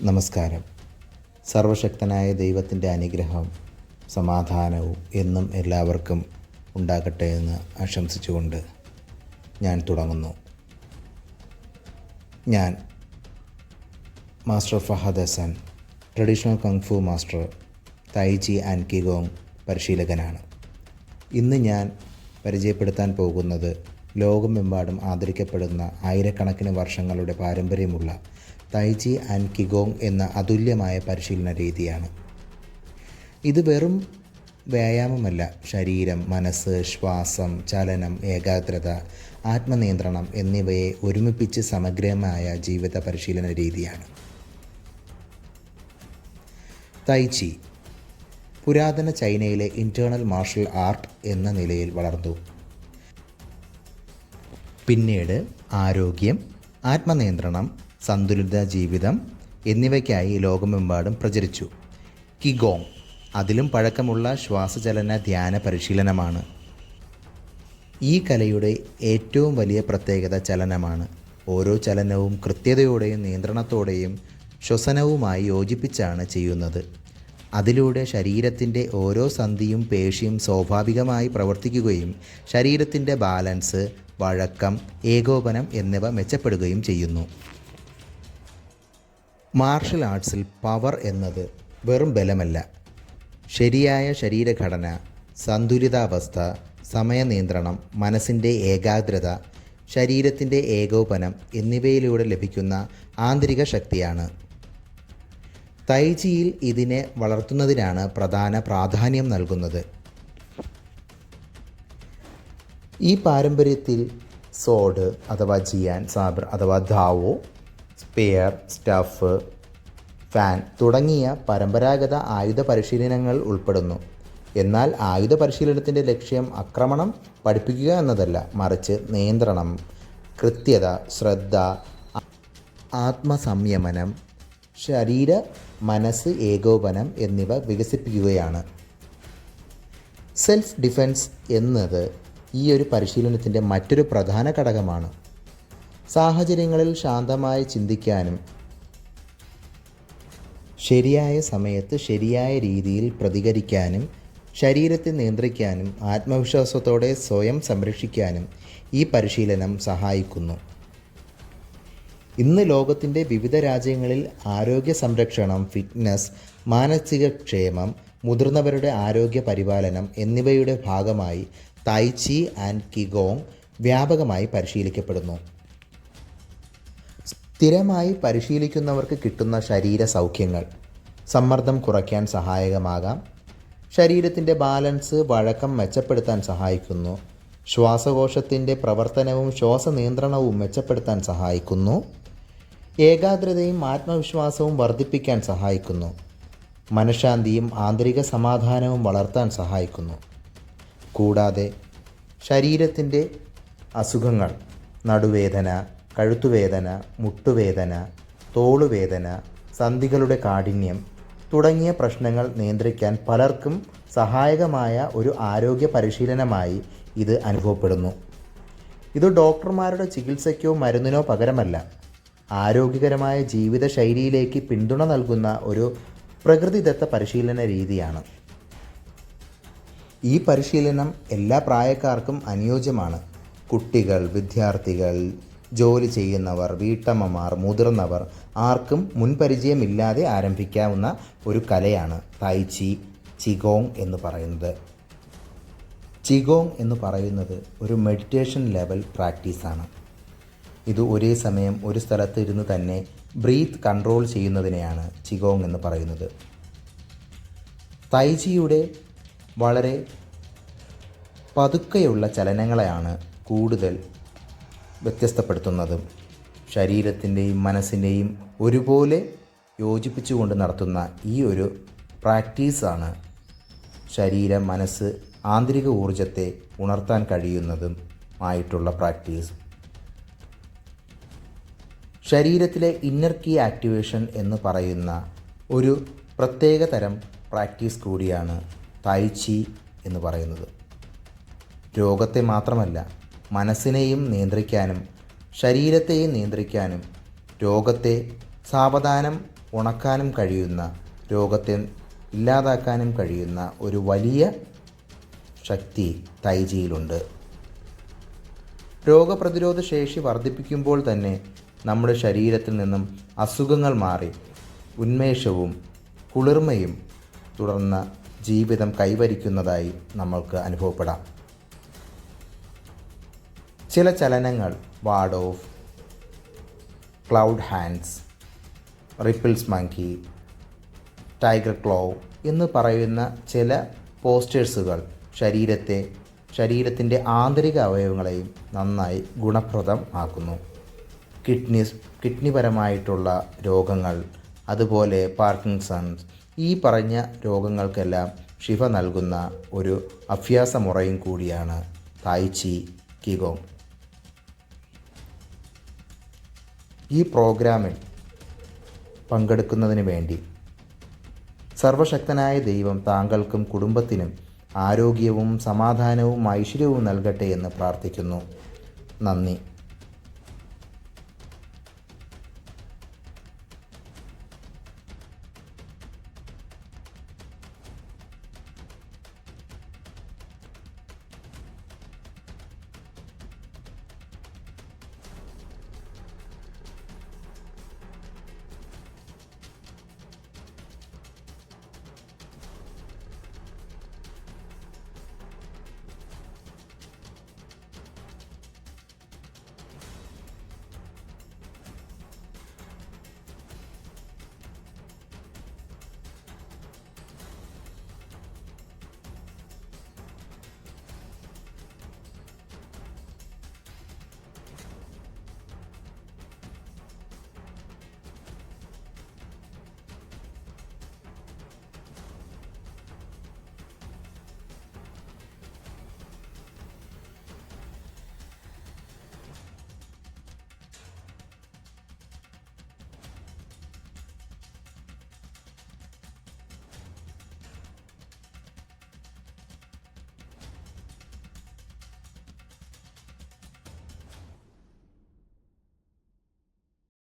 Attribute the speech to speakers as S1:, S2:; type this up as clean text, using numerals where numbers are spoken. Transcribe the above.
S1: നമസ്കാരം. സർവശക്തനായ ദൈവത്തിൻ്റെ അനുഗ്രഹം സമാധാനവും എന്നും എല്ലാവർക്കും ഉണ്ടാകട്ടെ എന്ന് ആശംസിച്ചുകൊണ്ട് ഞാൻ തുടങ്ങുന്നു. ഞാൻ master Fahad Hasan, traditional kung fu master, tai chi and qigong പരിശീലകനാണ്. ഇന്ന് ഞാൻ പരിചയപ്പെടുത്താൻ പോകുന്നത് ലോകമെമ്പാടും ആദരിക്കപ്പെടുന്ന ആയിരക്കണക്കിന് വർഷങ്ങളുടെ പാരമ്പര്യമുള്ള തൈചി ആൻഡ് കിഗോങ് എന്ന അതുല്യമായ പരിശീലന രീതിയാണ്. ഇത് വെറും വ്യായാമമല്ല. ശരീരം, മനസ്സ്, ശ്വാസം, ചലനം, ഏകാഗ്രത, ആത്മനിയന്ത്രണം എന്നിവയെ ഒരുമിപ്പിച്ച് സമഗ്രമായ ജീവിത പരിശീലന രീതിയാണ്. തൈചി പുരാതന ചൈനയിലെ ഇൻ്റേണൽ മാർഷൽ ആർട്ട് എന്ന നിലയിൽ വളർന്നു. പിന്നീട് ആരോഗ്യം, ആത്മനിയന്ത്രണം, സന്തുലിത ജീവിതം എന്നിവയ്ക്കായി ലോകമെമ്പാടും പ്രചരിച്ചു. കിഗോങ് അതിലും പഴക്കമുള്ള ശ്വാസചലന ധ്യാന പരിശീലനമാണ്. ഈ കലയുടെ ഏറ്റവും വലിയ പ്രത്യേകത ചലനമാണ്. ഓരോ ചലനവും കൃത്യതയോടെയും നിയന്ത്രണത്തോടെയും ശ്വസനവുമായി യോജിപ്പിച്ചാണ് ചെയ്യുന്നത്. അതിലൂടെ ശരീരത്തിൻ്റെ ഓരോ സന്ധിയും പേശിയും സ്വാഭാവികമായി പ്രവർത്തിക്കുകയും ശരീരത്തിൻ്റെ ബാലൻസ്, വഴക്കം, ഏകോപനം എന്നിവ മെച്ചപ്പെടുകയും ചെയ്യുന്നു. മാർഷൽ ആർട്സിൽ പവർ എന്നത് വെറും ബലമല്ല. ശരിയായ ശരീരഘടന, സന്തുലിതാവസ്ഥ, സമയനിയന്ത്രണം, മനസ്സിൻ്റെ ഏകാഗ്രത, ശരീരത്തിൻ്റെ ഏകോപനം എന്നിവയിലൂടെ ലഭിക്കുന്ന ആന്തരിക ശക്തിയാണ്. തൈചിയിൽ ഇതിനെ വളർത്തുന്നതിനാണ് പ്രധാന പ്രാധാന്യം നൽകുന്നത്. ഈ പാരമ്പര്യത്തിൽ സോഡ് അഥവാ ജിയാൻ, സാബർ അഥവാ ധാവോ, സ്പെയർ, സ്റ്റഫ്, ഫാൻ തുടങ്ങിയ പരമ്പരാഗത ആയുധ പരിശീലനങ്ങൾ ഉൾപ്പെടുന്നു. എന്നാൽ ആയുധ പരിശീലനത്തിൻ്റെ ലക്ഷ്യം ആക്രമണം പഠിപ്പിക്കുക എന്നതല്ല, മറിച്ച് നിയന്ത്രണം, കൃത്യത, ശ്രദ്ധ, ആത്മസംയമനം, ശരീര മനസ്സ് ഏകോപനം എന്നിവ വികസിപ്പിക്കുകയാണ്. സെൽഫ് ഡിഫെൻസ് എന്നത് ഈ ഒരു പരിശീലനത്തിൻ്റെ മറ്റൊരു പ്രധാന ഘടകമാണ്. സാഹചര്യങ്ങളിൽ ശാന്തമായി ചിന്തിക്കാനും ശരിയായ സമയത്ത് ശരിയായ രീതിയിൽ പ്രതികരിക്കാനും ശരീരത്തെ നിയന്ത്രിക്കാനും ആത്മവിശ്വാസത്തോടെ സ്വയം സംരക്ഷിക്കാനും ഈ പരിശീലനം സഹായിക്കുന്നു. ഇന്ന് ലോകത്തിൻ്റെ വിവിധ രാജ്യങ്ങളിൽ ആരോഗ്യ സംരക്ഷണം, ഫിറ്റ്നസ്, മാനസിക ക്ഷേമം, മുതിർന്നവരുടെ ആരോഗ്യ പരിപാലനം എന്നിവയുടെ ഭാഗമായി തൈചി ആൻഡ് കിഗോങ് വ്യാപകമായി പരിശീലിക്കപ്പെടുന്നു. സ്ഥിരമായി പരിശീലിക്കുന്നവർക്ക് കിട്ടുന്ന ശരീര സൗഖ്യങ്ങൾ: സമ്മർദ്ദം കുറയ്ക്കാൻ സഹായകമാകാം, ശരീരത്തിൻ്റെ ബാലൻസ്, വഴക്കം മെച്ചപ്പെടുത്താൻ സഹായിക്കുന്നു, ശ്വാസകോശത്തിൻ്റെ പ്രവർത്തനവും ശ്വാസനിയന്ത്രണവും മെച്ചപ്പെടുത്താൻ സഹായിക്കുന്നു, ഏകാഗ്രതയും ആത്മവിശ്വാസവും വർദ്ധിപ്പിക്കാൻ സഹായിക്കുന്നു, മനഃശാന്തിയും ആന്തരിക സമാധാനവും വളർത്താൻ സഹായിക്കുന്നു. കൂടാതെ ശരീരത്തിൻ്റെ അസുഖങ്ങൾ, നടുവേദന, കഴുത്തുവേദന, മുട്ടുവേദന, തോളുവേദന, സന്ധികളുടെ കാഠിന്യം തുടങ്ങിയ പ്രശ്നങ്ങൾ നിയന്ത്രിക്കാൻ പലർക്കും സഹായകമായ ഒരു ആരോഗ്യ പരിശീലനമായി ഇത് അനുഭവപ്പെടുന്നു. ഇത് ഡോക്ടർമാരുടെ ചികിത്സയ്ക്കോ മരുന്നിനോ പകരമല്ല, ആരോഗ്യകരമായ ജീവിതശൈലിയിലേക്ക് പിന്തുണ നൽകുന്ന ഒരു പ്രകൃതിദത്ത പരിശീലന രീതിയാണ്. ഈ പരിശീലനം എല്ലാ പ്രായക്കാർക്കും അനുയോജ്യമാണ്. കുട്ടികൾ, വിദ്യാർത്ഥികൾ, ജോലി ചെയ്യുന്നവർ, വീട്ടമ്മമാർ, മുതിർന്നവർ ആർക്കും മുൻപരിചയമില്ലാതെ ആരംഭിക്കാവുന്ന ഒരു കലയാണ് തൈചി ചിഗോങ് എന്ന് പറയുന്നത്. ചിഗോങ് എന്ന് പറയുന്നത് ഒരു മെഡിറ്റേഷൻ ലെവൽ പ്രാക്ടീസാണ്. ഇത് ഒരേ സമയം ഒരു സ്ഥലത്ത് ഇരുന്ന് തന്നെ ബ്രീത്ത് കൺട്രോൾ ചെയ്യുന്നതിനെയാണ് ചിഗോങ് എന്ന് പറയുന്നത്. തൈചിയുടെ വളരെ പതുക്കെയുള്ള ചലനങ്ങളെയാണ് കൂടുതൽ വ്യത്യസ്തപ്പെടുത്തുന്നത്. ശരീരത്തിൻ്റെയും മനസ്സിൻ്റെയും ഒരുപോലെ യോജിപ്പിച്ചുകൊണ്ട് നടത്തുന്ന ഈ ഒരു പ്രാക്ടീസാണ് ശരീര, മനസ്സ്, ആന്തരിക ഊർജത്തെ ഉണർത്താൻ കഴിയുന്നതും ആയിട്ടുള്ള പ്രാക്ടീസ്. ശരീരത്തിലെ ഇന്നർ കീ ആക്ടിവേഷൻ എന്ന് പറയുന്ന ഒരു പ്രത്യേക തരം പ്രാക്ടീസ് കൂടിയാണ് തൈചി എന്ന് പറയുന്നത്. രോഗത്തെ മാത്രമല്ല, മനസ്സിനെയും നിയന്ത്രിക്കാനും ശരീരത്തെയും നിയന്ത്രിക്കാനും രോഗത്തെ സാവധാനം ഉണക്കാനും കഴിയുന്ന, രോഗത്തെ ഇല്ലാതാക്കാനും കഴിയുന്ന ഒരു വലിയ ശക്തി തൈജിയിലുണ്ട്. രോഗപ്രതിരോധ ശേഷി വർദ്ധിപ്പിക്കുമ്പോൾ തന്നെ നമ്മുടെ ശരീരത്തിൽ നിന്നും അസുഖങ്ങൾ മാറി ഉന്മേഷവും കുളിർമയും തുടർന്ന ജീവിതം കൈവരിക്കുന്നതായി നമ്മൾക്ക് അനുഭവപ്പെടാം. ചില ചലനങ്ങൾ ward off, cloud hands, ripples monkey, tiger claw എന്ന് പറയുന്ന ചില പോസ്റ്റേഴ്സുകൾ ശരീരത്തിൻ്റെ ആന്തരിക അവയവങ്ങളെയും നന്നായി ഗുണപ്രദം ആക്കുന്നു. കിഡ്നിപരമായിട്ടുള്ള രോഗങ്ങൾ, അതുപോലെ പാർക്കിൻസൺസ്, ഈ പറഞ്ഞ രോഗങ്ങൾക്കെല്ലാം ശിഫ നൽകുന്ന ഒരു അഭ്യാസമുറയും കൂടിയാണ് തായ് ചി കിഗോങ്. ഈ പ്രോഗ്രാമിൽ പങ്കെടുക്കുന്നതിന് വേണ്ടി സർവശക്തനായ ദൈവം താങ്കൾക്കും കുടുംബത്തിനും ആരോഗ്യവും സമാധാനവും ഐശ്വര്യവും നൽകട്ടെ എന്ന് പ്രാർത്ഥിക്കുന്നു. നന്ദി.